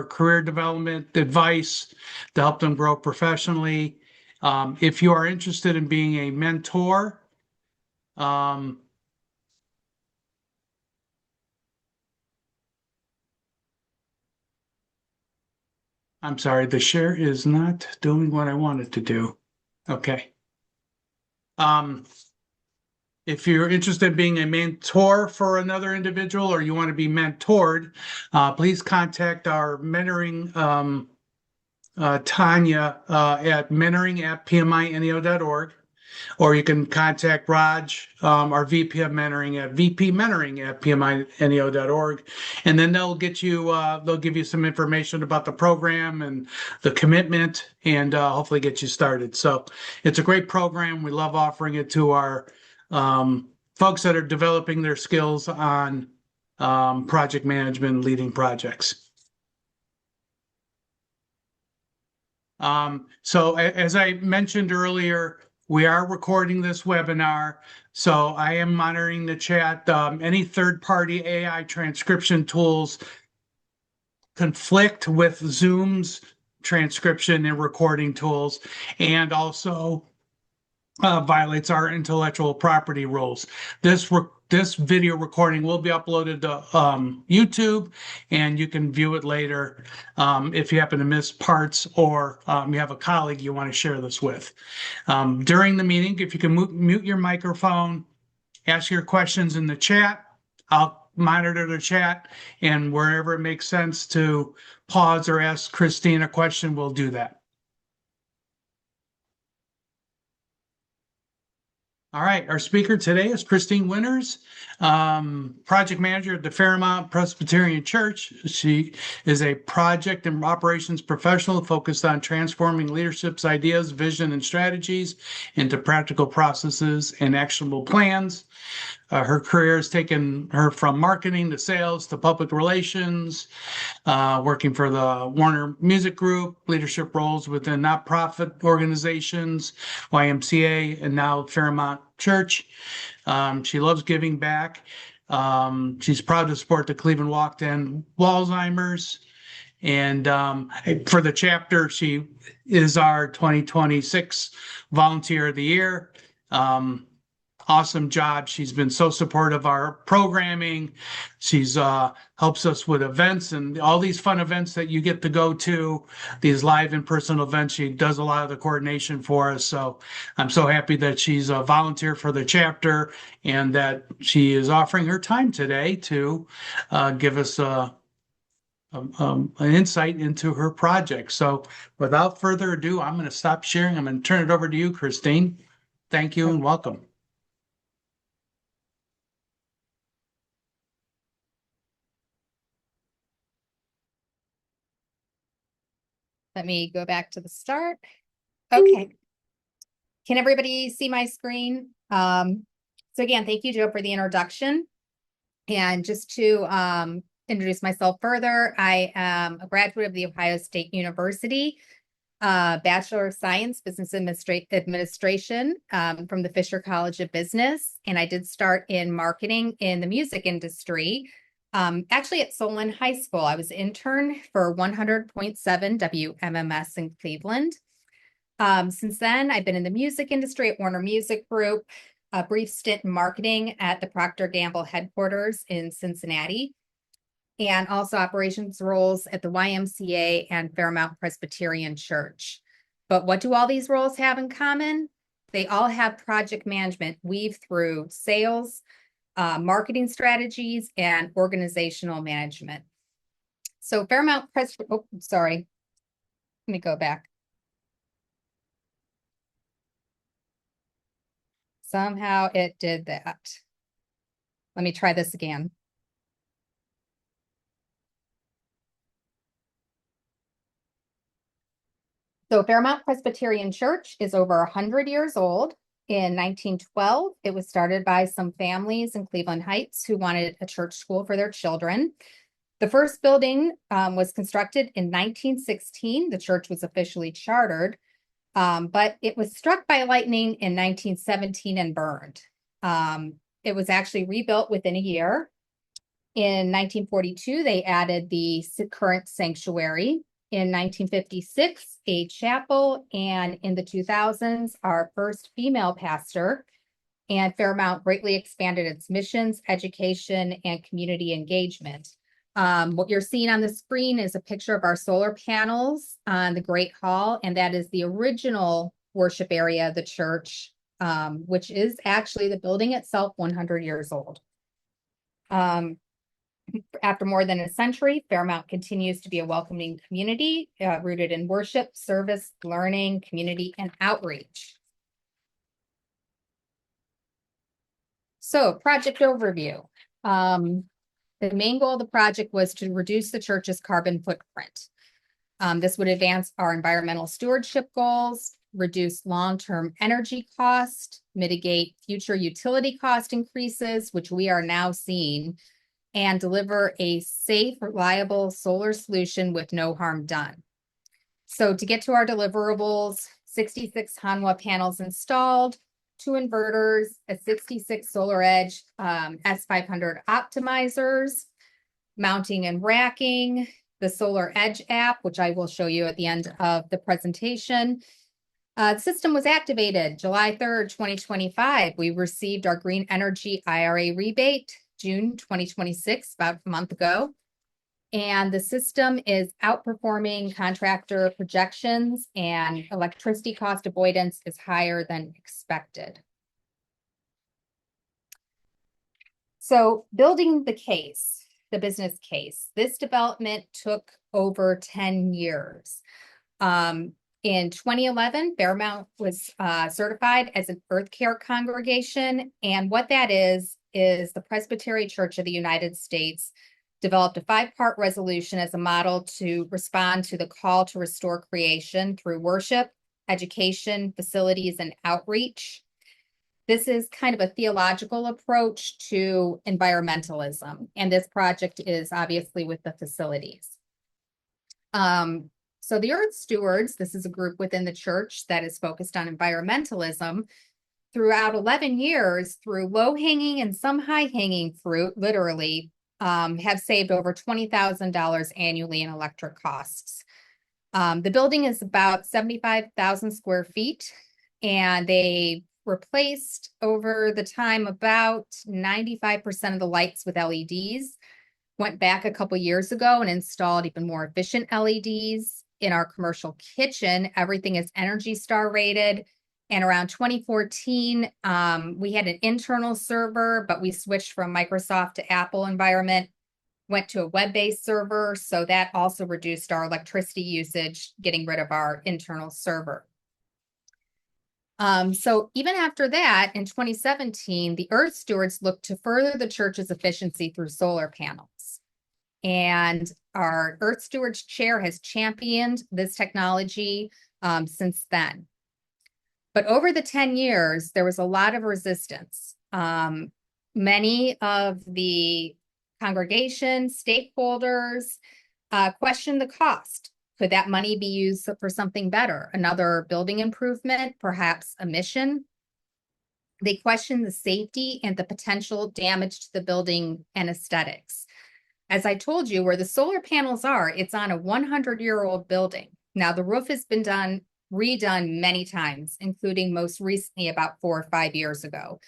career development advice to help them grow professionally. If you are interested in being a mentor, I'm sorry, the share is not doing what I want it to do. Okay. If you're interested in being a mentor for another individual or you want to be mentored, please contact our mentoring Tanya at mentoring@pmineo.org, or you can contact Raj, our VP of mentoring at vpmentoring@pmineo.org, and then they'll give you some information about the program and the commitment, and hopefully get you started. So it's a great program. We love offering it to our folks that are developing their skills on project management and leading projects. So as I mentioned earlier, we are recording this webinar, so I am monitoring the chat. Any third-party AI transcription tools conflict with Zoom's transcription and recording tools, and also violates our intellectual property rules. This video recording will be uploaded to YouTube, and you can view it later if you happen to miss parts, or you have a colleague you want to share this with. During the meeting, if you can mute your microphone, ask your questions in the chat. I'll monitor the chat, and wherever it makes sense to pause or ask Christine a question, we'll do that. All right, our speaker today is Christine Winters, project manager at the Fairmount Presbyterian Church. She is a project and operations professional focused on transforming leadership's ideas, vision, and strategies into practical processes and actionable plans. Her career has taken her from marketing to sales to public relations, working for the Warner Music Group, leadership roles within nonprofit organizations, YMCA, and now Fairmount Church. She loves giving back. She's proud to support the Cleveland Walk to End Alzheimer's. And for the chapter, she is our 2026 Volunteer of the Year. Awesome job. She's been so supportive of our programming. She's helps us with events and all these fun events that you get to go to, these live in-person events. She does a lot of the coordination for us. So I'm so happy that she's a volunteer for the chapter and that she is offering her time today to give us an insight into her project. So without further ado, I'm going to stop sharing. I'm going to turn it over to you, Christine. Thank you and welcome. Let me go back to the start. Okay. Can everybody see my screen? So again, thank you, Joe, for the introduction. And just to introduce myself further, I am a graduate of the Ohio State University, Bachelor of Science, Business Administration from the Fisher College of Business. And I did start in marketing in the music industry. Actually at Solon High School. I was intern for 100.7 WMMS in Cleveland. Since then, I've been in the music industry at Warner Music Group, a brief stint in marketing at the Procter & Gamble headquarters in Cincinnati, and also operations roles at the YMCA and Fairmount Presbyterian Church. But what do all these roles have in common? They all have project management weaved through sales, marketing strategies, and organizational management. So Fairmount let me go back. Somehow it did that. Let me try this again. So Fairmount Presbyterian Church is over 100 years old. In 1912, it was started by some families in Cleveland Heights who wanted a church school for their children. The first building was constructed in 1916. The church was officially chartered, but it was struck by lightning in 1917 and burned. It was actually rebuilt within a year. In 1942, they added the current sanctuary. In 1956, a chapel, and in the 2000s, our first female pastor. And Fairmount greatly expanded its missions, education, and community engagement. What you're seeing on the screen is a picture of our solar panels on the Great Hall, and that is the original worship area of the church, which is actually the building itself 100 years old. After more than a century, Fairmount continues to be a welcoming community rooted in worship, service, learning, community, and outreach. So, project overview. The main goal of the project was to reduce the church's carbon footprint. This would advance our environmental stewardship goals, reduce long-term energy cost, mitigate future utility cost increases, which we are now seeing, and deliver a safe, reliable solar solution with no harm done. So to get to our deliverables, 66 Hanwha panels installed, 2 inverters, a 66 SolarEdge S500 optimizers, mounting and racking, the SolarEdge app, which I will show you at the end of the presentation. The system was activated July 3rd, 2025. We received our green energy IRA rebate June 2026, about a month ago. And the system is outperforming contractor projections, and electricity cost avoidance is higher than expected. So building the case, the business case, this development took over 10 years. In 2011, Fairmount was certified as an Earth Care congregation. And what that is the Presbyterian Church of the United States developed a 5-part resolution as a model to respond to the call to restore creation through worship, education, facilities, and outreach. This is kind of a theological approach to environmentalism, and this project is obviously with the facilities. So the Earth Stewards, this is a group within the church that is focused on environmentalism. Throughout 11 years, through low-hanging and some high-hanging fruit, literally, have saved over $20,000 annually in electric costs. The building is about 75,000 square feet, and they replaced over the time about 95% of the lights with LEDs. Went back a couple years ago and installed even more efficient LEDs. In our commercial kitchen, everything is Energy Star rated. And around 2014, we had an internal server, but we switched from Microsoft to Apple environment, went to a web-based server. So that also reduced our electricity usage, getting rid of our internal server. So even after that, in 2017, the Earth Stewards looked to further the church's efficiency through solar panels. And our Earth Stewards chair has championed this technology since then. But over the 10 years, there was a lot of resistance. Many of the congregation stakeholders questioned the cost. Could that money be used for something better? Another building improvement, perhaps a mission? They questioned the safety and the potential damage to the building and aesthetics. As I told you, where the solar panels are, it's on a 100-year-old building. Now, the roof has been redone many times, including most recently about 4 or 5 years ago.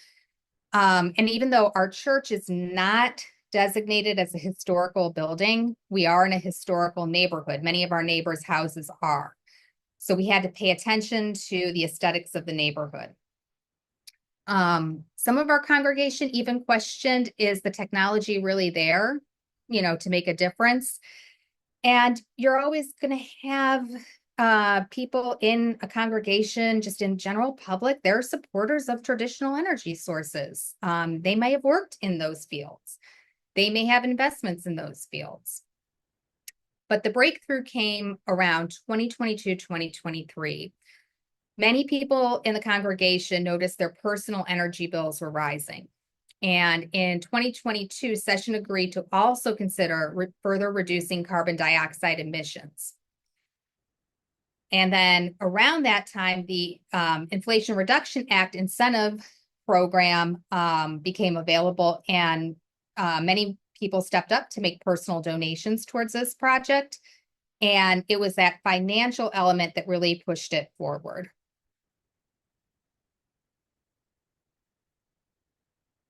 And even though our church is not designated as a historical building, we are in a historical neighborhood. Many of our neighbors' houses are. So we had to pay attention to the aesthetics of the neighborhood. Some of our congregation even questioned, is the technology really there, to make a difference? And you're always going to have people in a congregation, just in general public, they're supporters of traditional energy sources. They may have worked in those fields. They may have investments in those fields. But the breakthrough came around 2022, 2023. Many people in the congregation noticed their personal energy bills were rising. And in 2022, Session agreed to also consider further reducing carbon dioxide emissions. And then around that time, the Inflation Reduction Act incentive program became available, and many people stepped up to make personal donations towards this project. And it was that financial element that really pushed it forward.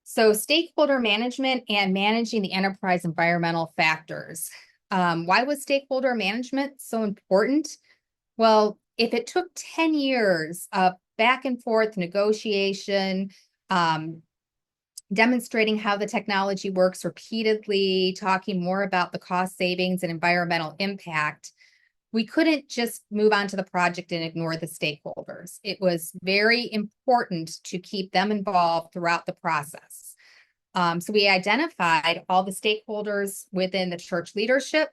So stakeholder management and managing the enterprise environmental factors. Why was stakeholder management so important? Well, if it took 10 years of back and forth negotiation, demonstrating how the technology works repeatedly, talking more about the cost savings and environmental impact, we couldn't just move on to the project and ignore the stakeholders. It was very important to keep them involved throughout the process. So we identified all the stakeholders within the church leadership,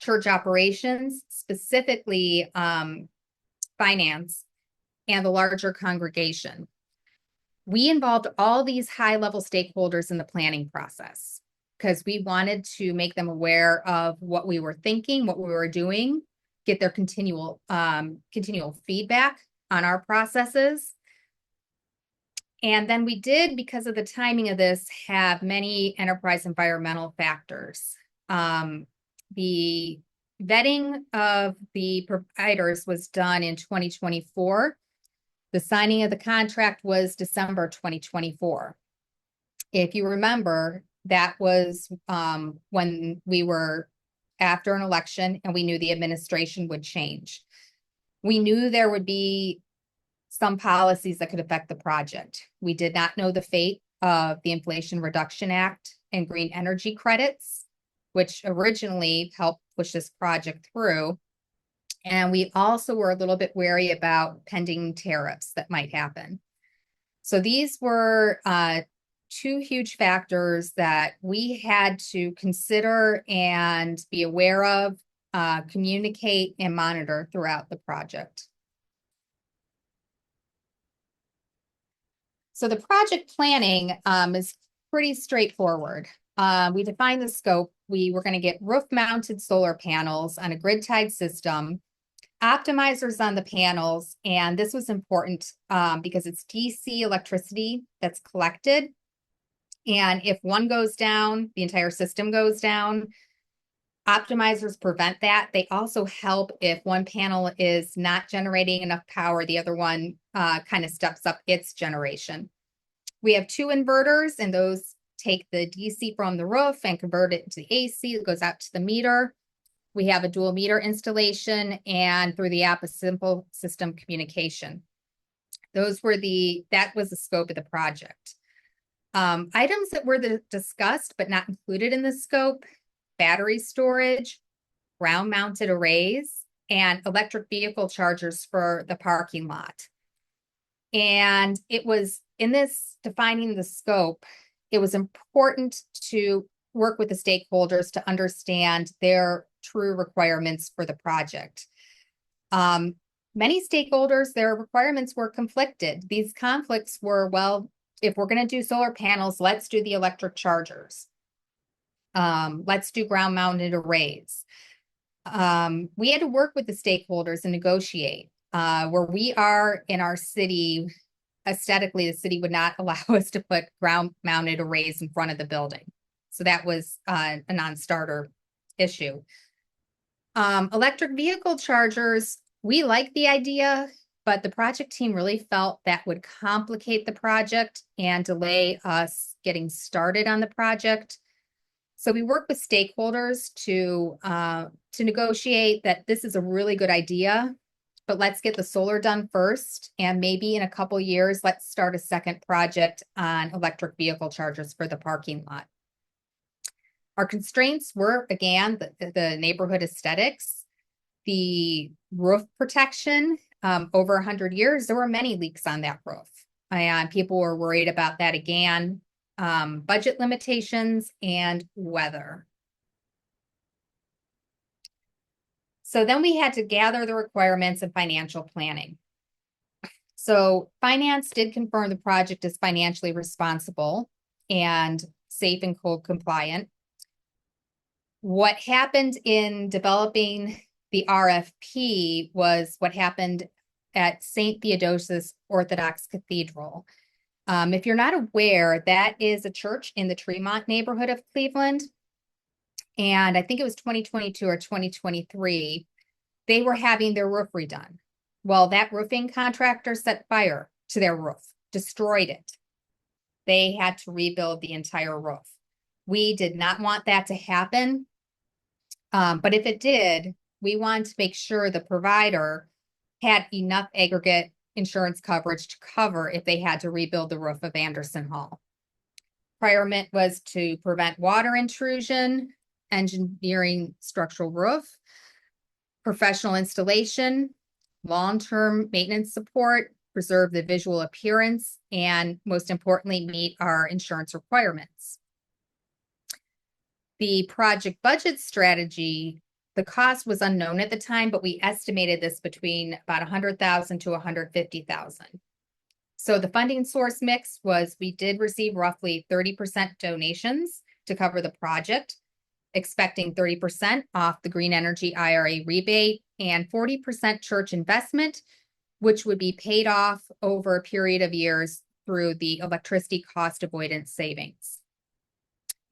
church operations, specifically finance, and the larger congregation. We involved all these high-level stakeholders in the planning process because we wanted to make them aware of what we were thinking, what we were doing, get their continual feedback on our processes. And then we did, because of the timing of this, have many enterprise environmental factors. The vetting of the providers was done in 2024. The signing of the contract was December 2024. If you remember, that was when we were after an election and we knew the administration would change. We knew there would be some policies that could affect the project. We did not know the fate of the Inflation Reduction Act and green energy credits, which originally helped push this project through. And we also were a little bit wary about pending tariffs that might happen. So these were two huge factors that we had to consider and be aware of, communicate, and monitor throughout the project. So the project planning is pretty straightforward. We defined the scope. We were going to get roof-mounted solar panels on a grid-tied system, optimizers on the panels, and this was important because it's DC electricity that's collected. And if one goes down, the entire system goes down. Optimizers prevent that. They also help if one panel is not generating enough power, the other one kind of steps up its generation. We have two inverters, and those take the DC from the roof and convert it into the AC. It goes out to the meter. We have a dual meter installation, and through the app, a simple system communication. That was the scope of the project. Items that were discussed but not included in the scope: battery storage, ground-mounted arrays, and electric vehicle chargers for the parking lot. And it was in this defining the scope, it was important to work with the stakeholders to understand their true requirements for the project. Many stakeholders, their requirements were conflicted. These conflicts were, well, if we're going to do solar panels, let's do the electric chargers. Let's do ground-mounted arrays. We had to work with the stakeholders and negotiate. Where we are in our city, aesthetically, the city would not allow us to put ground-mounted arrays in front of the building. So that was a non-starter issue. Electric vehicle chargers, we like the idea, but the project team really felt that would complicate the project and delay us getting started on the project. So we work with stakeholders to negotiate that this is a really good idea, but let's get the solar done first. And maybe in a couple years, let's start a second project on electric vehicle chargers for the parking lot. Our constraints were, again, the neighborhood aesthetics, the roof protection. Over 100 years, there were many leaks on that roof. And people were worried about that again. Budget limitations and weather. So then we had to gather the requirements and financial planning. So finance did confirm the project is financially responsible and safe and code compliant. What happened in developing the RFP was what happened at St. Theodosius Orthodox Cathedral. If you're not aware, that is a church in the Tremont neighborhood of Cleveland. And I think it was 2022 or 2023, they were having their roof redone. Well, that roofing contractor set fire to their roof, destroyed it. They had to rebuild the entire roof. We did not want that to happen. But if it did, we wanted to make sure the provider had enough aggregate insurance coverage to cover if they had to rebuild the roof of Anderson Hall. Requirement was to prevent water intrusion, engineering structural roof, professional installation, long-term maintenance support, preserve the visual appearance, and most importantly, meet our insurance requirements. The project budget strategy, the cost was unknown at the time, but we estimated this between about $100,000 to $150,000. So the funding source mix was, we did receive roughly 30% donations to cover the project, expecting 30% off the Green Energy IRA rebate and 40% church investment, which would be paid off over a period of years through the electricity cost avoidance savings.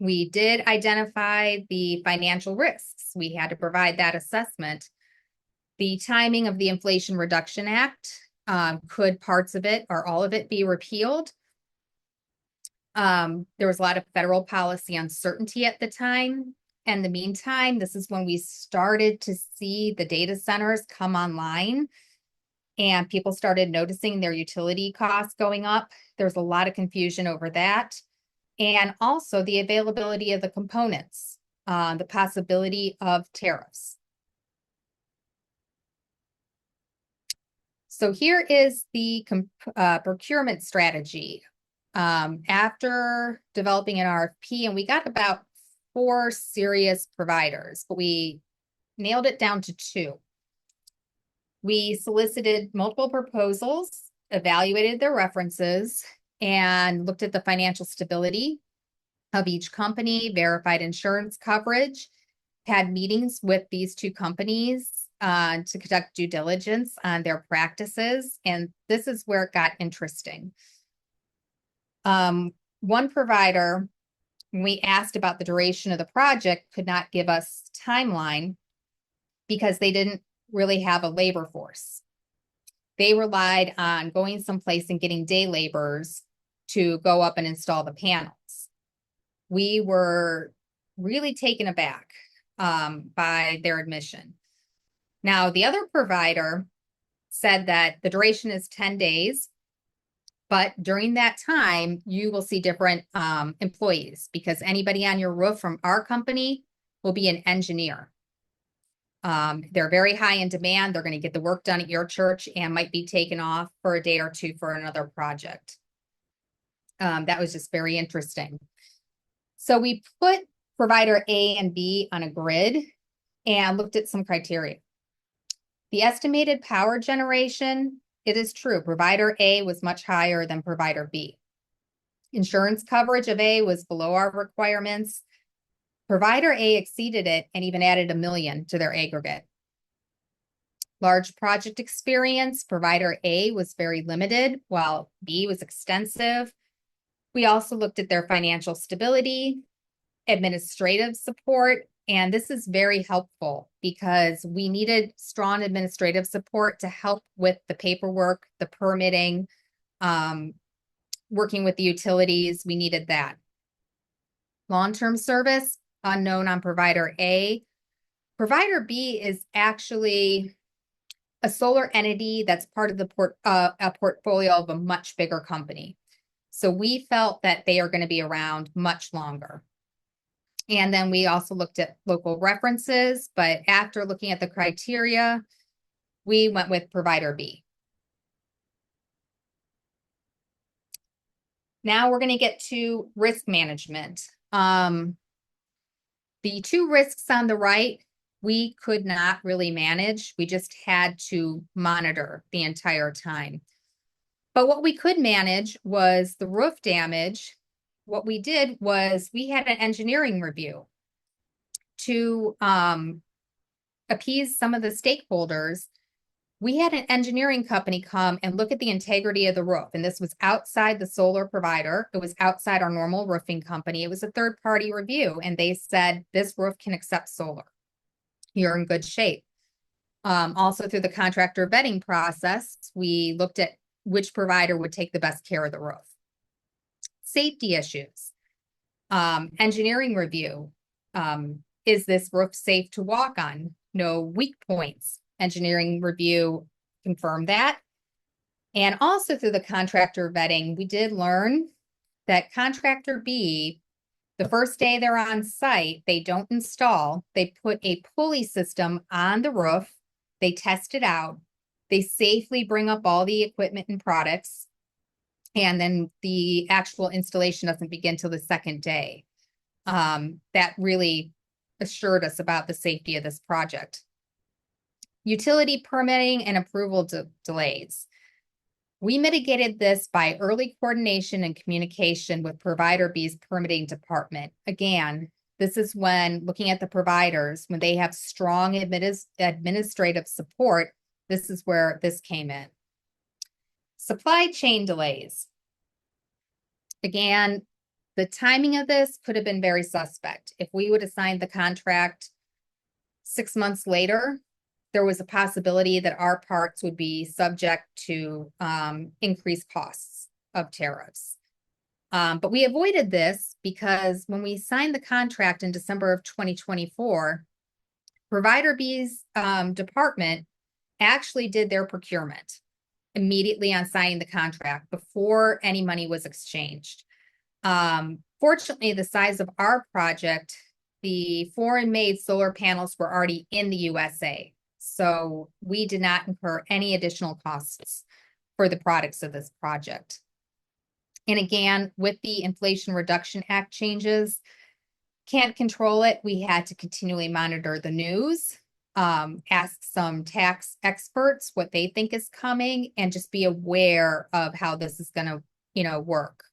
We did identify the financial risks. We had to provide that assessment. The timing of the Inflation Reduction Act, could parts of it or all of it be repealed? There was a lot of federal policy uncertainty at the time. In the meantime, this is when we started to see the data centers come online and people started noticing their utility costs going up. There's a lot of confusion over that. And also the availability of the components, the possibility of tariffs. So here is the procurement strategy. After developing an RFP, and we got about 4 serious providers, but we nailed it down to 2. We solicited multiple proposals, evaluated their references, and looked at the financial stability of each company, verified insurance coverage, had meetings with these 2 companies to conduct due diligence on their practices. And this is where it got interesting. One provider, when we asked about the duration of the project, could not give us timeline because they didn't really have a labor force. They relied on going someplace and getting day laborers to go up and install the panels. We were really taken aback by their admission. Now, the other provider said that the duration is 10 days, but during that time, you will see different employees because anybody on your roof from our company will be an engineer. They're very high in demand. They're going to get the work done at your church and might be taken off for a day or 2 for another project. That was just very interesting. So we put provider A and B on a grid and looked at some criteria. The estimated power generation, it is true, provider A was much higher than provider B. Insurance coverage of A was below our requirements. Provider A exceeded it and even added $1 million to their aggregate. Large project experience, provider A was very limited, while B was extensive. We also looked at their financial stability, administrative support, and this is very helpful because we needed strong administrative support to help with the paperwork, the permitting, working with the utilities. We needed that. Long-term service, unknown on provider A. Provider B is actually a solar entity that's part of the a portfolio of a much bigger company. So we felt that they are going to be around much longer. And then we also looked at local references, but after looking at the criteria, we went with provider B. Now we're going to get to risk management. The 2 risks on the right, we could not really manage. We just had to monitor the entire time. But what we could manage was the roof damage. What we did was we had an engineering review to appease some of the stakeholders. we had an engineering company come and look at the integrity of the roof. And this was outside the solar provider. It was outside our normal roofing company. It was a third-party review. And they said, this roof can accept solar. You're in good shape. Also through the contractor vetting process, we looked at which provider would take the best care of the roof. Safety issues, engineering review. Is this roof safe to walk on? No weak points. Engineering review confirmed that. And also through the contractor vetting, we did learn that contractor B, the first day they're on site, they don't install, they put a pulley system on the roof, they test it out, they safely bring up all the equipment and products, and then the actual installation doesn't begin till the second day. That really assured us about the safety of this project. Utility permitting and approval delays. We mitigated this by early coordination and communication with Provider B's permitting department. Again, this is when looking at the providers, when they have strong administrative support, this is where this came in. Supply chain delays. Again, the timing of this could have been very suspect. If we would have signed the contract 6 months later, there was a possibility that our parts would be subject to increased costs of tariffs. But we avoided this because when we signed the contract in December of 2024, Provider B's department actually did their procurement immediately on signing the contract before any money was exchanged. Fortunately, the size of our project, the foreign-made solar panels were already in the USA. So we did not incur any additional costs for the products of this project. And again, with the Inflation Reduction Act changes, can't control it. We had to continually monitor the news, ask some tax experts what they think is coming, and just be aware of how this is going to, work.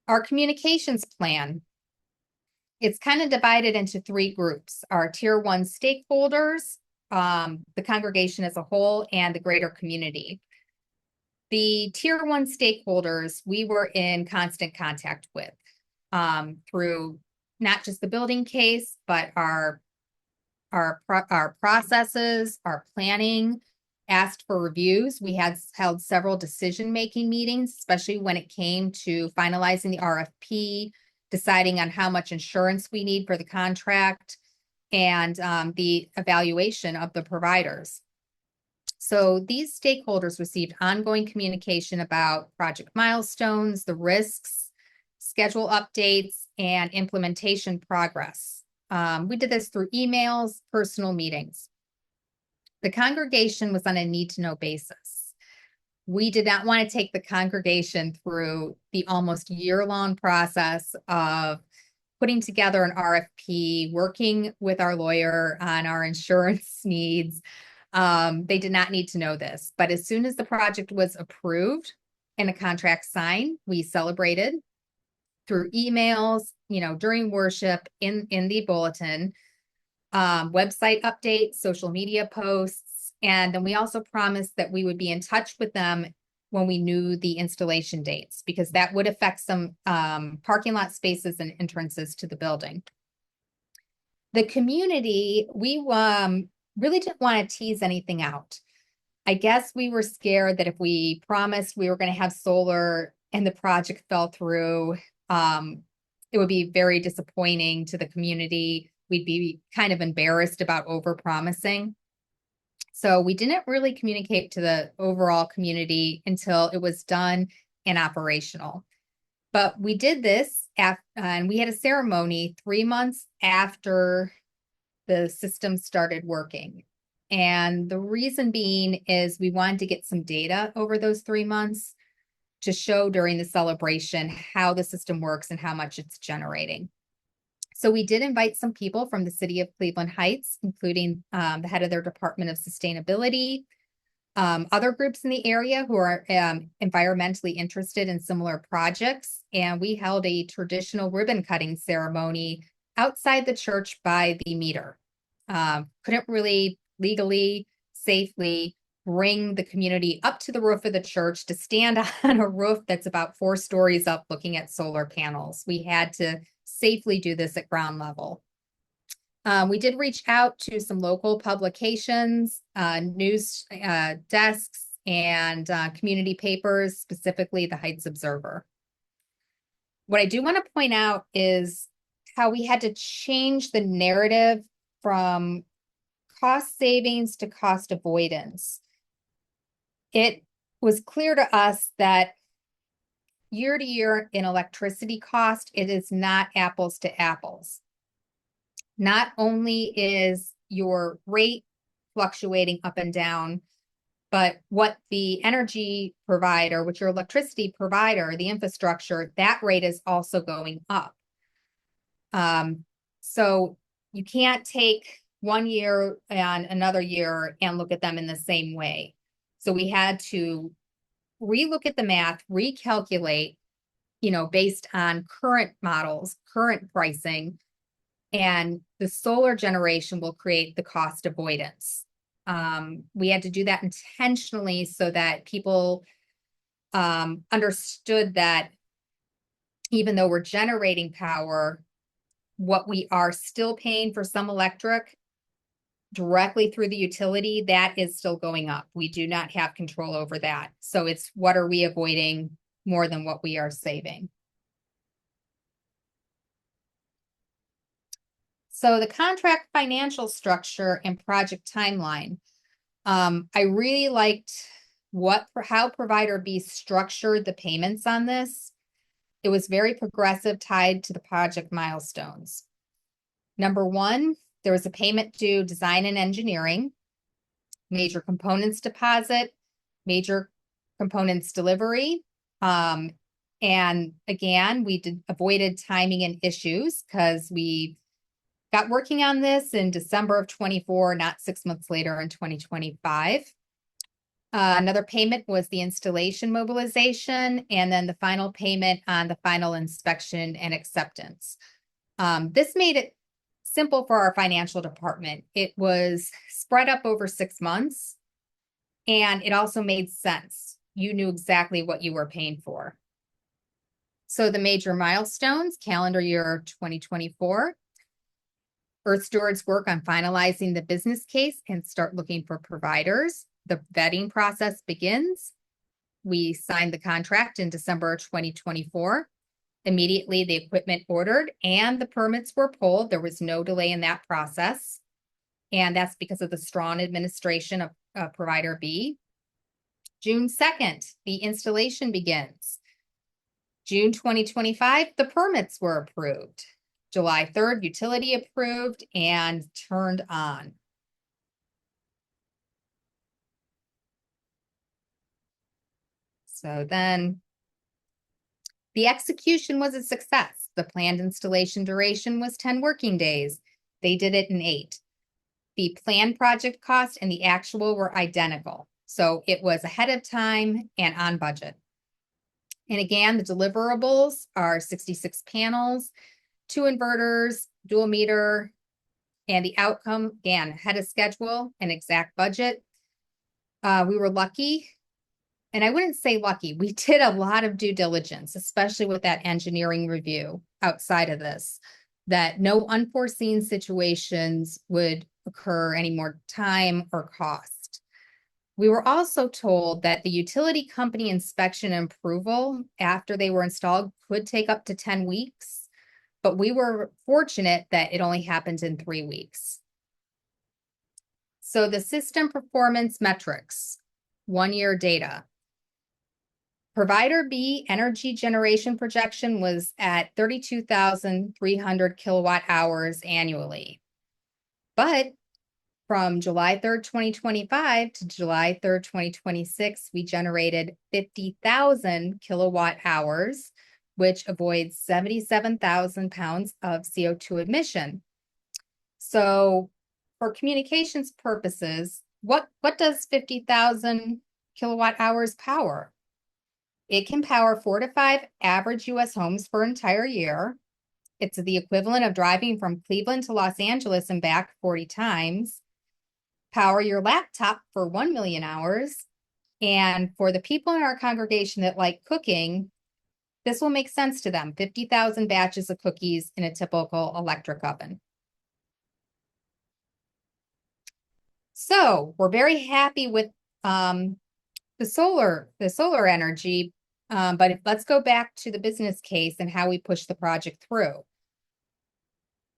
Our communications plan. It's kind of divided into 3 groups: our tier 1 stakeholders, the congregation as a whole, and the greater community. The tier 1 stakeholders, we were in constant contact with through not just the building case, but our processes, our planning, asked for reviews. We had held several decision-making meetings, especially when it came to finalizing the RFP, deciding on how much insurance we need for the contract, and the evaluation of the providers. So these stakeholders received ongoing communication about project milestones, the risks, schedule updates, and implementation progress. We did this through emails, personal meetings. The congregation was on a need-to-know basis. We did not want to take the congregation through the almost year-long process of putting together an RFP, working with our lawyer on our insurance needs. They did not need to know this. But as soon as the project was approved and a contract signed, we celebrated through emails, during worship, in the bulletin, website updates, social media posts. And then we also promised that we would be in touch with them when we knew the installation dates, because that would affect some parking lot spaces and entrances to the building. The community, we really didn't want to tease anything out. I guess we were scared that if we promised we were going to have solar and the project fell through, it would be very disappointing to the community. We'd be kind of embarrassed about over-promising. So we didn't really communicate to the overall community until it was done and operational. But we did this, and we had a ceremony 3 months after the system started working. And the reason being is we wanted to get some data over those 3 months to show during the celebration how the system works and how much it's generating. So we did invite some people from the city of Cleveland Heights, including the head of their Department of Sustainability, other groups in the area who are environmentally interested in similar projects. And we held a traditional ribbon cutting ceremony outside the church by the meter. couldn't really legally, safely bring the community up to the roof of the church to stand on a roof that's about 4 stories up looking at solar panels. We had to safely do this at ground level. We did reach out to some local publications, news desks, and community papers, specifically the Heights Observer. What I do want to point out is how we had to change the narrative from cost savings to cost avoidance. It was clear to us that year to year in electricity cost, it is not apples to apples. Not only is your rate fluctuating up and down, but what the energy provider, which your electricity provider, the infrastructure, that rate is also going up. So you can't take one year and another year and look at them in the same way. So we had to relook at the math, recalculate, based on current models, current pricing, and the solar generation will create the cost avoidance. We had to do that intentionally so that people understood that even though we're generating power, what we are still paying for some electric directly through the utility, that is still going up. We do not have control over that. So it's what are we avoiding more than what we are saving. So the contract financial structure and project timeline. I really liked how Provider B structured the payments on this. It was very progressive, tied to the project milestones. Number 1, there was a payment due design and engineering, major components deposit, major components delivery. And again, we avoided timing and issues because we got working on this in December of 24, not 6 months later in 2025. Another payment was the installation mobilization, and then the final payment on the final inspection and acceptance. This made it simple for our financial department. It was spread up over 6 months, and it also made sense. You knew exactly what you were paying for. So the major milestones, calendar year 2024, Earth Stewards work on finalizing the business case and start looking for providers. The vetting process begins. We signed the contract in December 2024. Immediately, the equipment ordered and the permits were pulled. There was no delay in that process. And that's because of the strong administration of Provider B. June 2nd, the installation begins. June 2025, the permits were approved. July 3rd, utility approved and turned on. So then the execution was a success. The planned installation duration was 10 working days. They did it in 8. The planned project cost and the actual were identical. So it was ahead of time and on budget. And again, the deliverables are 66 panels, 2 inverters, dual meter, and the outcome, again, ahead of schedule and exact budget. We were lucky. And I wouldn't say lucky. We did a lot of due diligence, especially with that engineering review outside of this, that no unforeseen situations would occur any more time or cost. We were also told that the utility company inspection and approval after they were installed could take up to 10 weeks, but we were fortunate that it only happened in 3 weeks. So the system performance metrics, 1-year data. Provider B energy generation projection was at 32,300 kilowatt hours annually. But from July 3rd, 2025 to July 3rd, 2026, we generated 50,000 kilowatt hours, which avoids 77,000 pounds of CO2 emission. So for communications purposes, what does 50,000 kilowatt hours power? It can power 4 to 5 average US homes for an entire year. It's the equivalent of driving from Cleveland to Los Angeles and back 40 times. Power your laptop for 1 million hours. And for the people in our congregation that like cooking, this will make sense to them. 50,000 batches of cookies in a typical electric oven. So we're very happy with the solar energy, but let's go back to the business case and how we push the project through.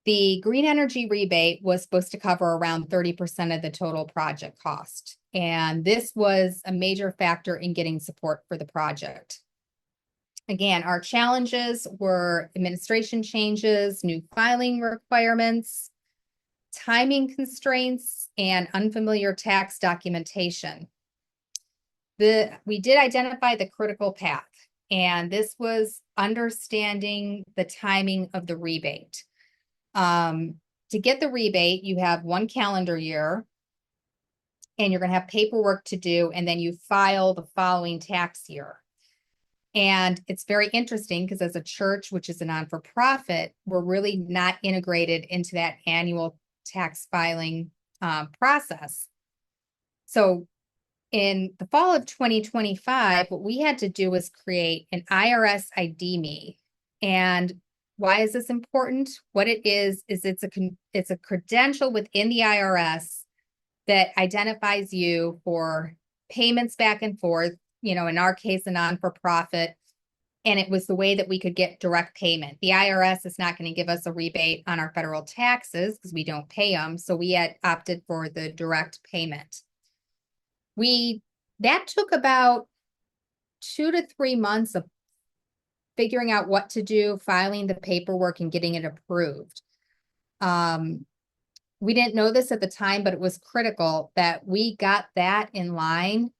The green energy rebate was supposed to cover around 30% of the total project cost. And this was a major factor in getting support for the project. Again, our challenges were administration changes, new filing requirements, timing constraints, and unfamiliar tax documentation. We did identify the critical path, and this was understanding the timing of the rebate. To get the rebate, you have 1 calendar year, and you're going to have paperwork to do, and then you file the following tax year. And it's very interesting because as a church, which is a non-for-profit, we're really not integrated into that annual tax filing process. So in the fall of 2025, what we had to do was create an IRS ID Me. And why is this important? What it is it's a credential within the IRS that identifies you for payments back and forth, in our case, a non-for-profit. And it was the way that we could get direct payment. The IRS is not going to give us a rebate on our federal taxes because we don't pay them. So we had opted for the direct payment. That took about 2 to 3 months of figuring out what to do, filing the paperwork and getting it approved. We didn't know this at the time, but it was critical that we got that in line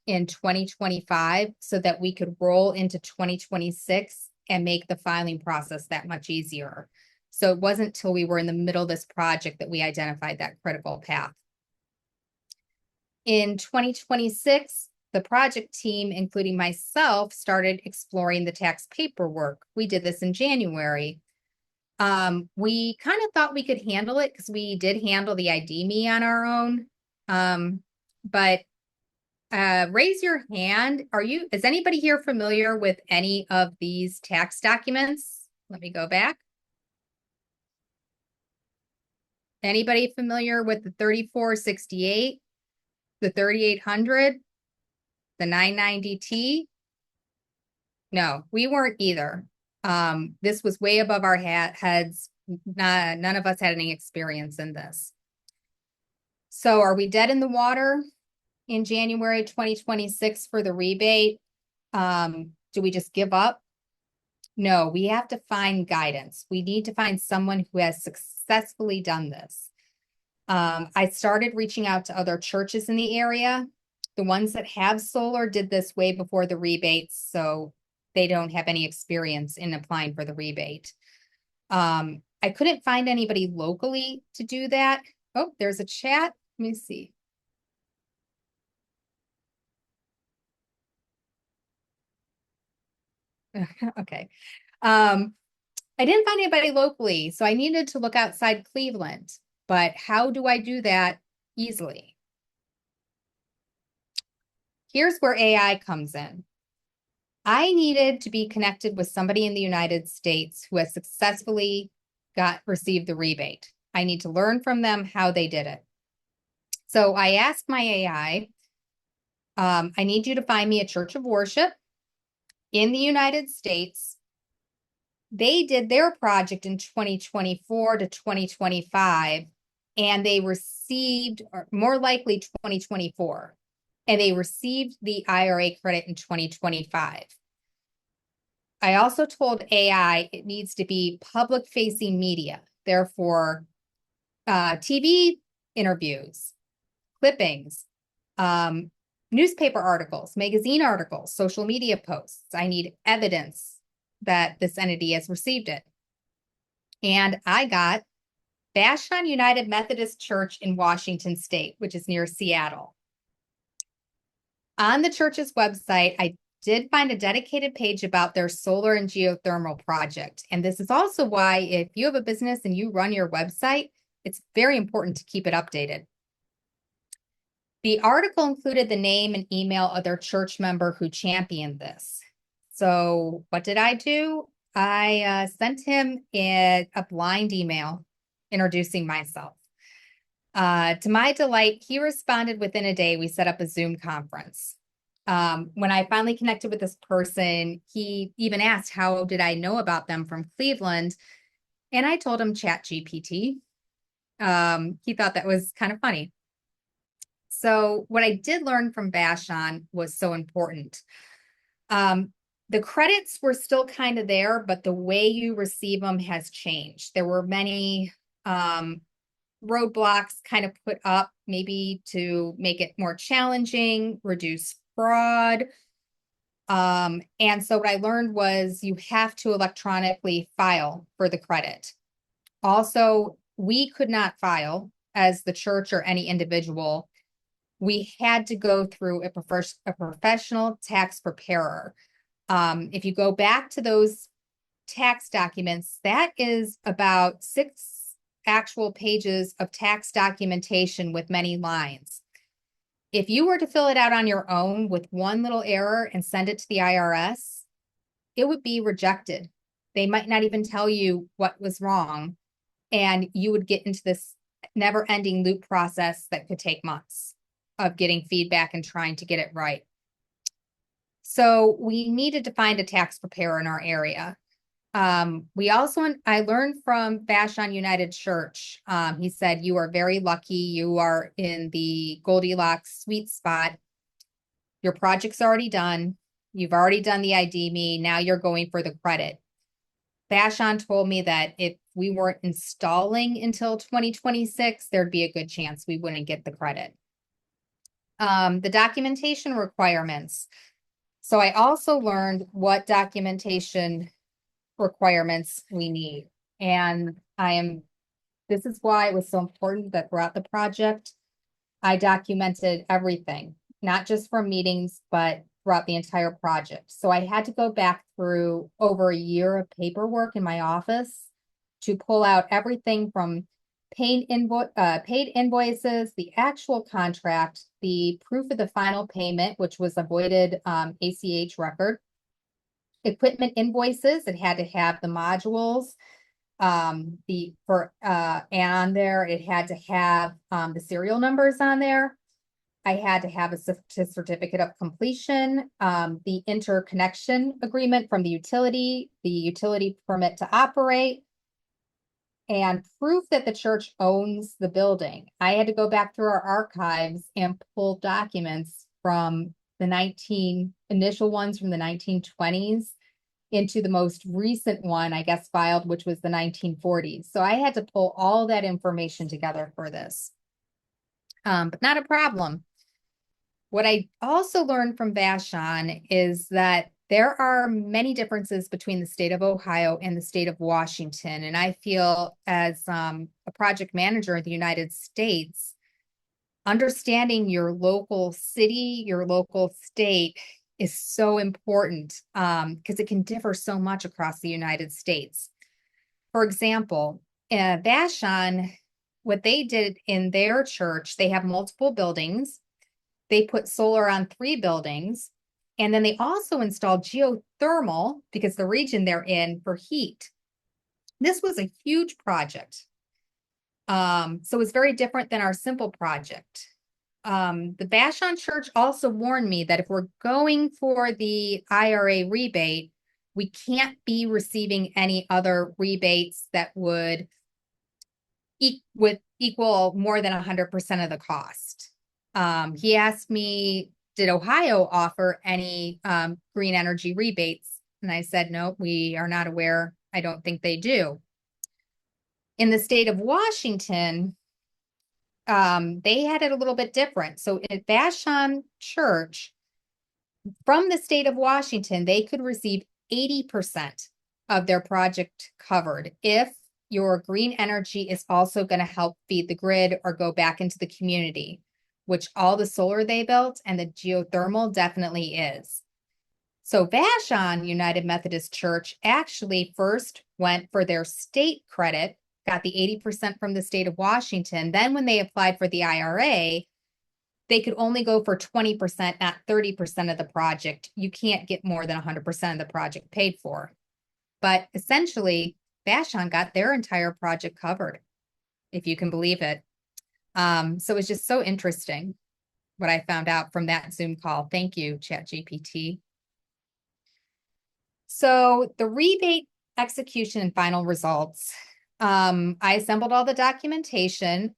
in 2025 so that we could roll into 2026 and make the filing process that much easier. So it wasn't till we were in the middle of this project that we identified that critical path. In 2026, the project team, including myself, started exploring the tax paperwork. We did this in January. We kind of thought we could handle it because we did handle the ID Me on our own. But raise your hand. Is anybody here familiar with any of these tax documents? Let me go back. Anybody familiar with the 3468, the 3800, the 990T? No, we weren't either. This was way above our heads. None of us had any experience in this. So are we dead in the water in January 2026 for the rebate? Do we just give up? No, we have to find guidance. We need to find someone who has successfully done this. I started reaching out to other churches in the area. The ones that have solar did this way before the rebates, so they don't have any experience in applying for the rebate. I couldn't find anybody locally to do that. Oh, there's a chat. Let me see. Okay. I didn't find anybody locally, so I needed to look outside Cleveland. But how do I do that easily? Here's where AI comes in. I needed to be connected with somebody in the United States who has successfully received the rebate. I need to learn from them how they did it. So I asked my AI, I need you to find me a church of worship in the United States. They did their project in 2024 to 2025, and they received, or more likely 2024, and they received the IRA credit in 2025. I also told AI it needs to be public-facing media, therefore TV interviews, clippings, newspaper articles, magazine articles, social media posts. I need evidence that this entity has received it. And I got Vashon United Methodist Church in Washington State, which is near Seattle. On the church's website, I did find a dedicated page about their solar and geothermal project. And this is also why if you have a business and you run your website, it's very important to keep it updated. The article included the name and email of their church member who championed this. So what did I do? I sent him a blind email introducing myself. To my delight, he responded within a day. We set up a Zoom conference. When I finally connected with this person, he even asked, how did I know about them from Cleveland? And I told him ChatGPT. He thought that was kind of funny. So what I did learn from Vashon was so important. The credits were still kind of there, but the way you receive them has changed. There were many roadblocks kind of put up maybe to make it more challenging, reduce fraud. And so what I learned was you have to electronically file for the credit. Also, we could not file as the church or any individual. We had to go through a professional tax preparer. If you go back to those tax documents, that is about 6 actual pages of tax documentation with many lines. If you were to fill it out on your own with one little error and send it to the IRS, it would be rejected. They might not even tell you what was wrong, and you would get into this never-ending loop process that could take months of getting feedback and trying to get it right. So we needed to find a tax preparer in our area. I learned from Vashon United Church. He said, you are very lucky. You are in the Goldilocks sweet spot. Your project's already done. You've already done the ID Me. Now you're going for the credit. Vashon told me that if we weren't installing until 2026, there'd be a good chance we wouldn't get the credit. The documentation requirements. So I also learned what documentation requirements we need. And this is why it was so important that throughout the project, I documented everything, not just from meetings, but throughout the entire project. So I had to go back through over a year of paperwork in my office to pull out everything from paid invoices, the actual contract, the proof of the final payment, which was a voided ACH record, equipment invoices. It had to have the modules, and on there, it had to have the serial numbers on there. I had to have a certificate of completion, the interconnection agreement from the utility permit to operate, and proof that the church owns the building. I had to go back through our archives and pull documents from the initial ones from the 1920s into the most recent one, I guess, filed, which was the 1940s. So I had to pull all that information together for this, but not a problem. What I also learned from Vashon is that there are many differences between the state of Ohio and the state of Washington. And I feel as a project manager in the United States, understanding your local city, your local state is so important because it can differ so much across the United States. For example, Vashon, what they did in their church, they have multiple buildings. They put solar on 3 buildings. And then they also installed geothermal because the region they're in for heat. This was a huge project. So it's very different than our simple project. The Vashon Church also warned me that if we're going for the IRA rebate, we can't be receiving any other rebates that would equal more than 100% of the cost. He asked me, did Ohio offer any green energy rebates? And I said, no, we are not aware. I don't think they do. In the state of Washington, they had it a little bit different. So at Vashon Church, from the state of Washington, they could receive 80% of their project covered if your green energy is also going to help feed the grid or go back into the community, which all the solar they built and the geothermal definitely is. So Vashon United Methodist Church actually first went for their state credit, got the 80% from the state of Washington. Then when they applied for the IRA, they could only go for 20%, not 30% of the project. You can't get more than 100% of the project paid for. But essentially, Vashon got their entire project covered, if you can believe it. So it's just so interesting what I found out from that Zoom call. Thank you, ChatGPT. So the rebate execution and final results. I assembled all the documentation.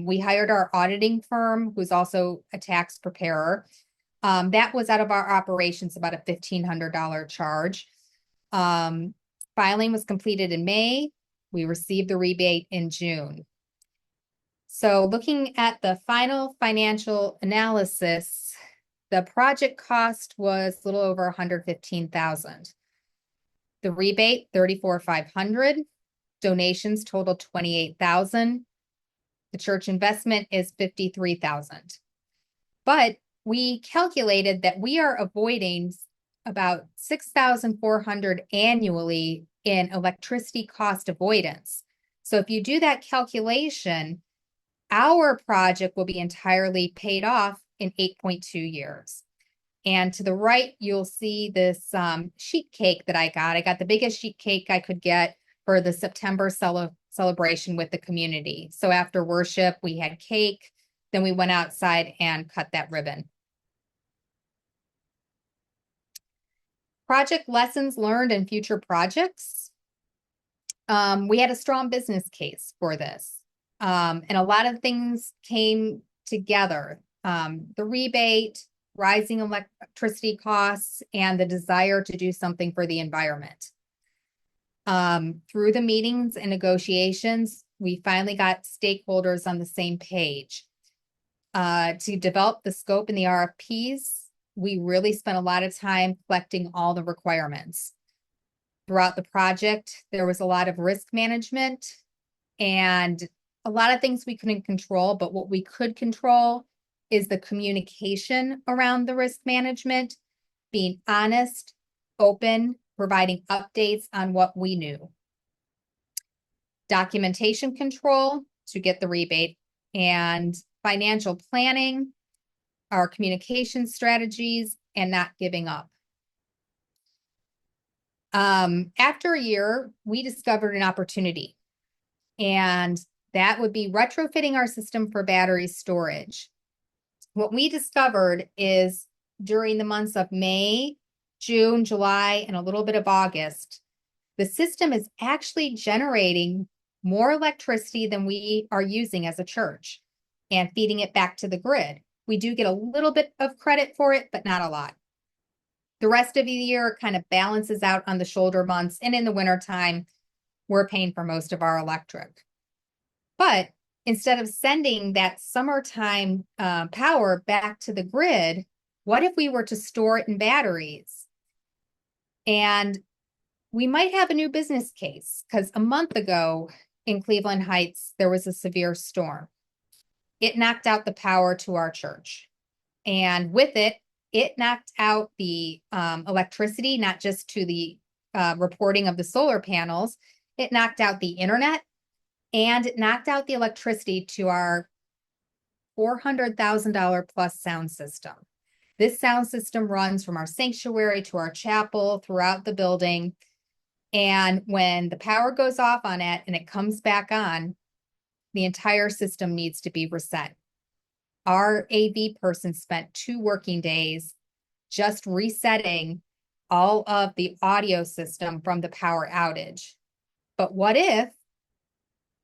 We hired our auditing firm, who's also a tax preparer. That was out of our operations, about a $1,500 charge. Filing was completed in May. We received the rebate in June. So looking at the final financial analysis, the project cost was a little over $115,000. The rebate, $34,500. Donations total $28,000. The church investment is $53,000. But we calculated that we are avoiding about $6,400 annually in electricity cost avoidance. So if you do that calculation, our project will be entirely paid off in 8.2 years. And to the right, you'll see this sheet cake that I got. I got the biggest sheet cake I could get for the September celebration with the community. So after worship, we had cake. Then we went outside and cut that ribbon. Project lessons learned in future projects. We had a strong business case for this. And a lot of things came together. The rebate, rising electricity costs, and the desire to do something for the environment. Through the meetings and negotiations, we finally got stakeholders on the same page. To develop the scope in the RFPs, we really spent a lot of time collecting all the requirements. Throughout the project, there was a lot of risk management and a lot of things we couldn't control, but what we could control is the communication around the risk management, being honest, open, providing updates on what we knew. Documentation control to get the rebate, and financial planning, our communication strategies, and not giving up. After a year, we discovered an opportunity, and that would be retrofitting our system for battery storage. What we discovered is during the months of May, June, July, and a little bit of August, the system is actually generating more electricity than we are using as a church and feeding it back to the grid. We do get a little bit of credit for it, but not a lot. The rest of the year kind of balances out on the shoulder months, and in the wintertime, we're paying for most of our electric. But instead of sending that summertime power back to the grid, what if we were to store it in batteries? And we might have a new business case, because a month ago in Cleveland Heights, there was a severe storm. It knocked out the power to our church. And with it, it knocked out the electricity, not just to the reporting of the solar panels. It knocked out the internet, and it knocked out the electricity to our $400,000 plus sound system. This sound system runs from our sanctuary to our chapel throughout the building. And when the power goes off on it and it comes back on, the entire system needs to be reset. Our AV person spent 2 working days just resetting all of the audio system from the power outage. But what if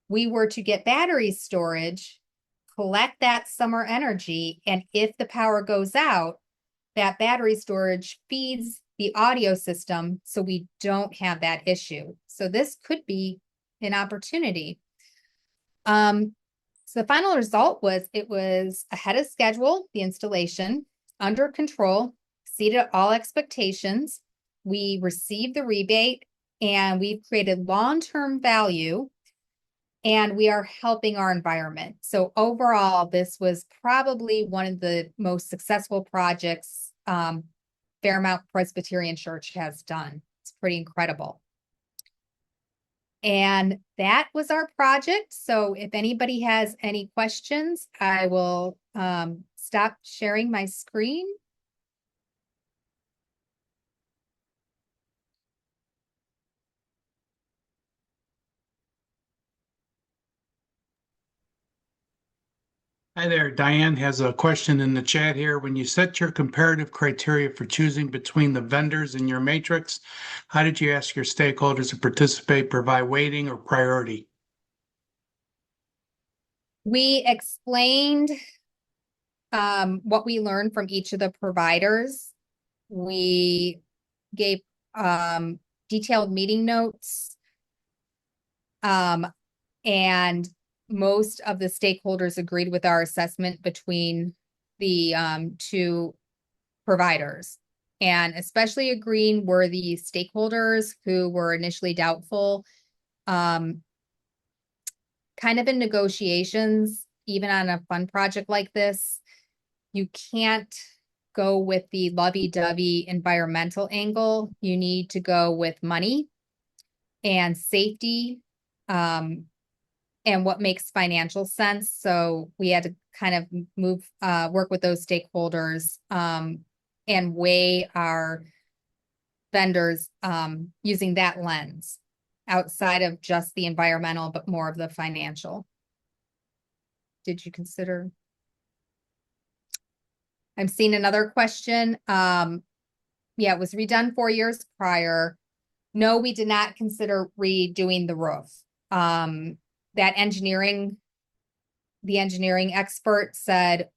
we were to get battery storage, collect that summer energy, and if the power goes out, that battery storage feeds the audio system so we don't have that issue. So this could be an opportunity. So the final result was it was ahead of schedule, the installation, under control, exceeded all expectations. We received the rebate, and we've created long-term value, and we are helping our environment. So overall, this was probably one of the most successful projects Fairmount Presbyterian Church has done. It's pretty incredible. And that was our project. So if anybody has any questions, I will stop sharing my screen. Hi there, Diane has a question in the chat here. When you set your comparative criteria for choosing between the vendors in your matrix, how did you ask your stakeholders to participate, provide weighting or priority? We explained what we learned from each of the providers. We gave detailed meeting notes. And most of the stakeholders agreed with our assessment between the two providers. And especially agreeing were the stakeholders who were initially doubtful. Kind of in negotiations, even on a fun project like this, you can't go with the lovey-dovey environmental angle. You need to go with money and safety, and what makes financial sense. So we had to kind of work with those stakeholders and weigh our vendors using that lens outside of just the environmental, but more of the financial. Did you consider? I'm seeing another question. Yeah, it was redone 4 years prior. No, we did not consider redoing the roof. The engineering expert said,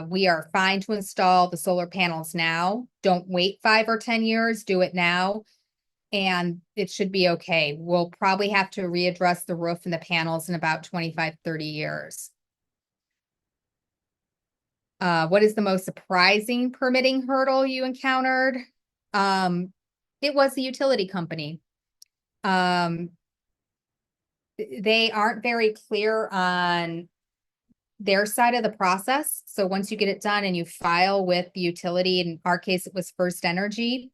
we are fine to install the solar panels now. Don't wait 5 or 10 years, do it now. And it should be okay. We'll probably have to readdress the roof and the panels in about 25, 30 years. What is the most surprising permitting hurdle you encountered? It was the utility company. They aren't very clear on their side of the process. So once you get it done and you file with the utility, in our case, it was First Energy,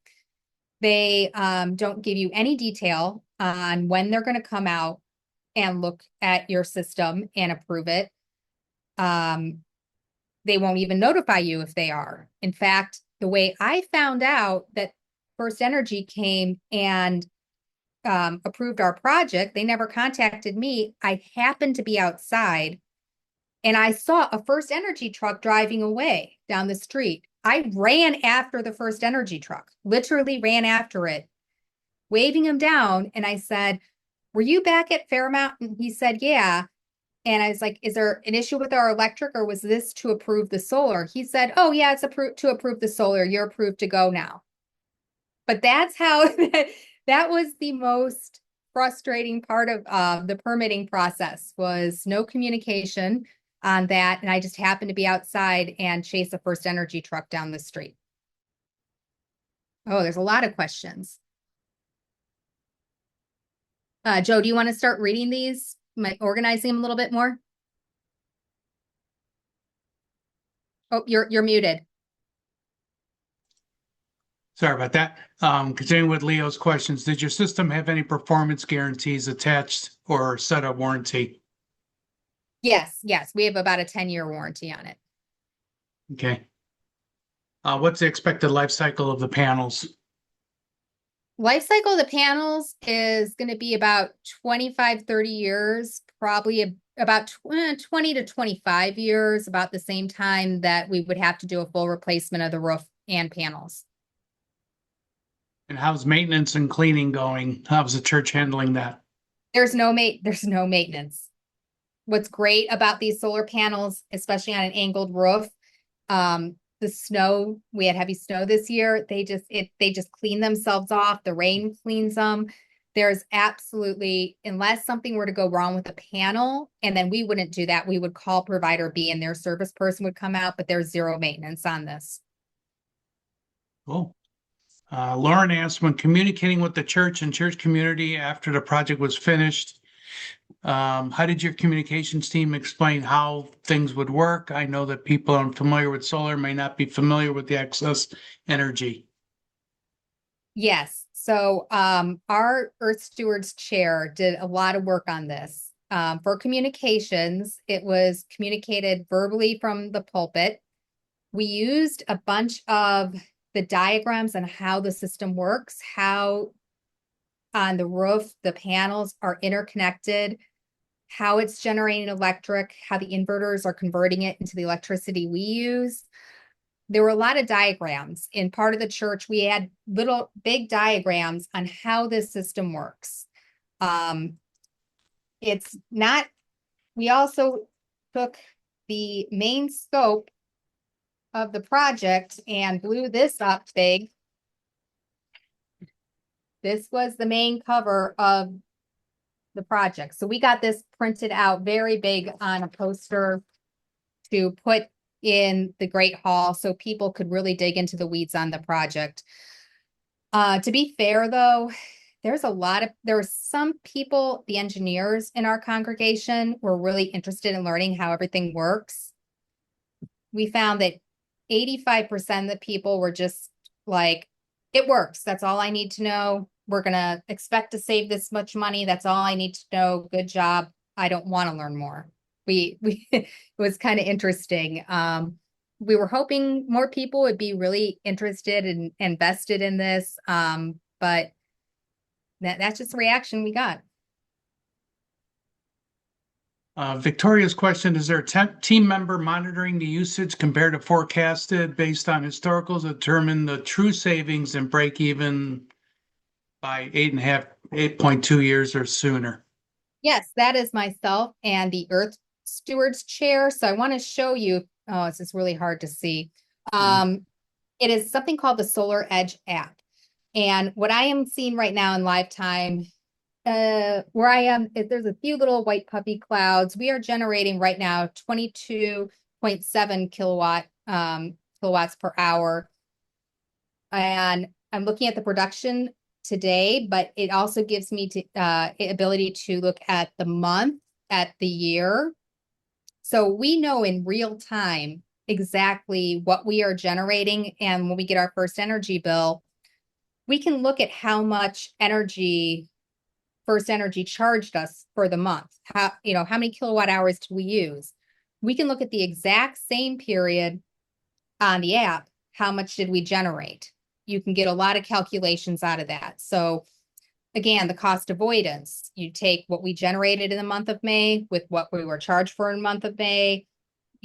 they don't give you any detail on when they're going to come out and look at your system and approve it. They won't even notify you if they are. In fact, the way I found out that First Energy came and approved our project, they never contacted me. I happened to be outside and I saw a First Energy truck driving away down the street. I ran after the First Energy truck, literally ran after it, waving him down. And I said, were you back at Fairmount? And he said, yeah. And I was like, is there an issue with our electric or was this to approve the solar? He said, oh yeah, it's to approve the solar. You're approved to go now. But that's how that was the most frustrating part of the permitting process, was no communication on that. And I just happened to be outside and chase a First Energy truck down the street. Oh, there's a lot of questions. Joe, do you want to start reading these? Organizing them a little bit more? Oh, you're muted. Sorry about that. Continuing with Leo's questions, did your system have any performance guarantees attached or set a warranty? Yes, we have about a 10-year warranty on it. Okay. What's the expected life cycle of the panels? Life cycle of the panels is going to be about 25, 30 years, probably about 20 to 25 years, about the same time that we would have to do a full replacement of the roof and panels. And how's maintenance and cleaning going? How's the church handling that? There's no maintenance. What's great about these solar panels, especially on an angled roof, the snow, we had heavy snow this year. They just clean themselves off. The rain cleans them. There's absolutely, unless something were to go wrong with the panel, and then we wouldn't do that. We would call provider B and their service person would come out, but there's zero maintenance on this. Cool. Lauren asked, when communicating with the church and church community after the project was finished, how did your communications team explain how things would work? I know that people unfamiliar with solar may not be familiar with the excess energy. Yes. So our Earth Stewards Chair did a lot of work on this. For communications, it was communicated verbally from the pulpit. We used a bunch of the diagrams on how the system works, how on the roof the panels are interconnected, how it's generating electric, how the inverters are converting it into the electricity we use. There were a lot of diagrams. In part of the church, we had little big diagrams on how this system works. It's not, we also took the main scope of the project and blew this up big. This was the main cover of the project. So we got this printed out very big on a poster to put in the Great Hall so people could really dig into the weeds on the project. To be fair, though, there were some people, the engineers in our congregation were really interested in learning how everything works. We found that 85% of the people were just like, it works. That's all I need to know. We're going to expect to save this much money. That's all I need to know. Good job. I don't want to learn more. It was kind of interesting. We were hoping more people would be really interested and invested in this. But that's just the reaction we got. Victoria's question, is there a team member monitoring the usage compared to forecasted based on historicals to determine the true savings and break even by 8.2 years or sooner? Yes, that is myself and the Earth Stewards Chair. So I want to show you, oh, it's just really hard to see. It is something called the Solar Edge app. And what I am seeing right now in live time, where I am, there's a few little white puffy clouds. We are generating right now 22.7 kilowatts per hour. And I'm looking at the production today, but it also gives me ability to look at the month, at the year. So we know in real time exactly what we are generating. And when we get our first energy bill, we can look at how much energy First Energy charged us for the month. How many kilowatt hours did we use? We can look at the exact same period on the app. How much did we generate? You can get a lot of calculations out of that. So again, the cost avoidance, you take what we generated in the month of May with what we were charged for in the month of May,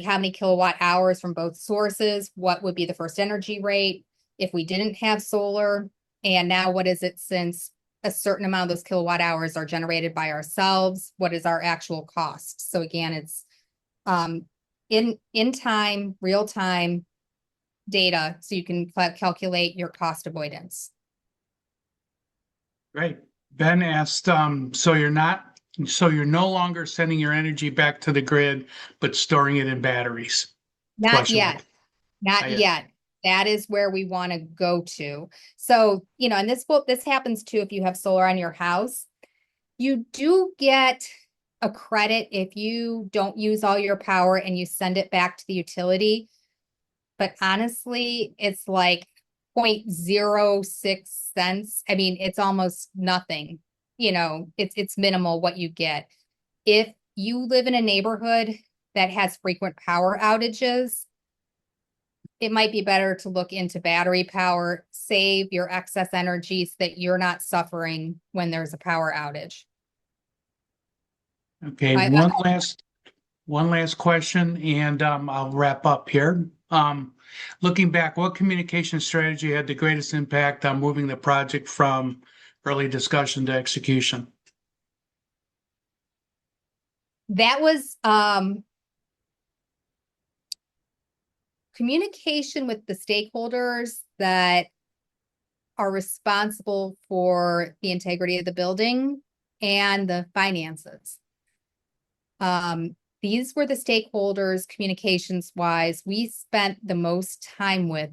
how many kilowatt hours from both sources, what would be the first energy rate if we didn't have solar, and now what is it since a certain amount of those kilowatt hours are generated by ourselves, what is our actual cost? So again, it's in time, real time data, so you can calculate your cost avoidance. Great. Ben asked, so you're no longer sending your energy back to the grid, but storing it in batteries? Not yet. Not yet. That is where we want to go to. So, and this happens too if you have solar on your house. You do get a credit if you don't use all your power and you send it back to the utility. But honestly, it's like 0.06 cents. I mean, it's almost nothing. It's minimal what you get. If you live in a neighborhood that has frequent power outages, it might be better to look into battery power, save your excess energy so that you're not suffering when there's a power outage. Okay, one last question, and I'll wrap up here. Looking back, what communication strategy had the greatest impact on moving the project from early discussion to execution? That was communication with the stakeholders that are responsible for the integrity of the building and the finances. These were the stakeholders communications wise we spent the most time with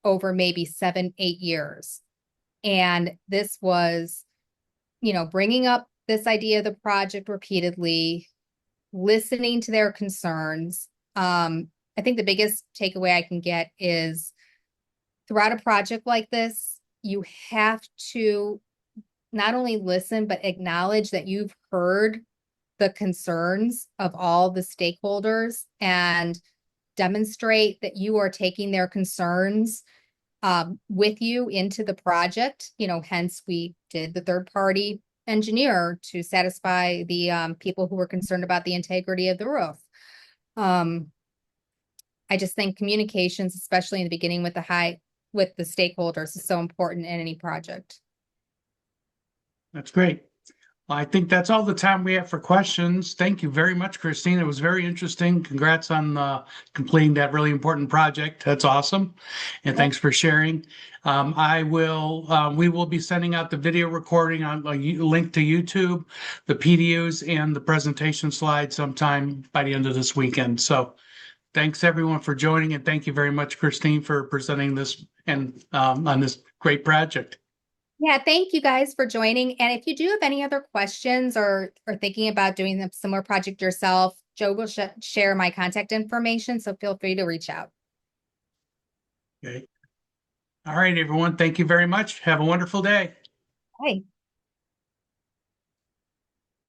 over maybe 7-8 years. And this was, bringing up this idea of the project repeatedly, listening to their concerns. I think the biggest takeaway I can get is throughout a project like this, you have to not only listen, but acknowledge that you've heard the concerns of all the stakeholders and demonstrate that you are taking their concerns with you into the project. Hence we did the third party engineer to satisfy the people who were concerned about the integrity of the roof. I just think communications, especially in the beginning with the stakeholders, is so important in any project. That's great. I think that's all the time we have for questions. Thank you very much, Christine. It was very interesting. Congrats on completing that really important project. That's awesome. And thanks for sharing. We will be sending out the video recording on a link to YouTube, the PDUs, and the presentation slides sometime by the end of this weekend. So thanks everyone for joining, and thank you very much, Christine, for presenting this and on this great project. Yeah, thank you guys for joining. And if you do have any other questions or thinking about doing a similar project yourself, Joe will share my contact information, so feel free to reach out. Okay. All right, everyone. Thank you very much. Have a wonderful day. Bye.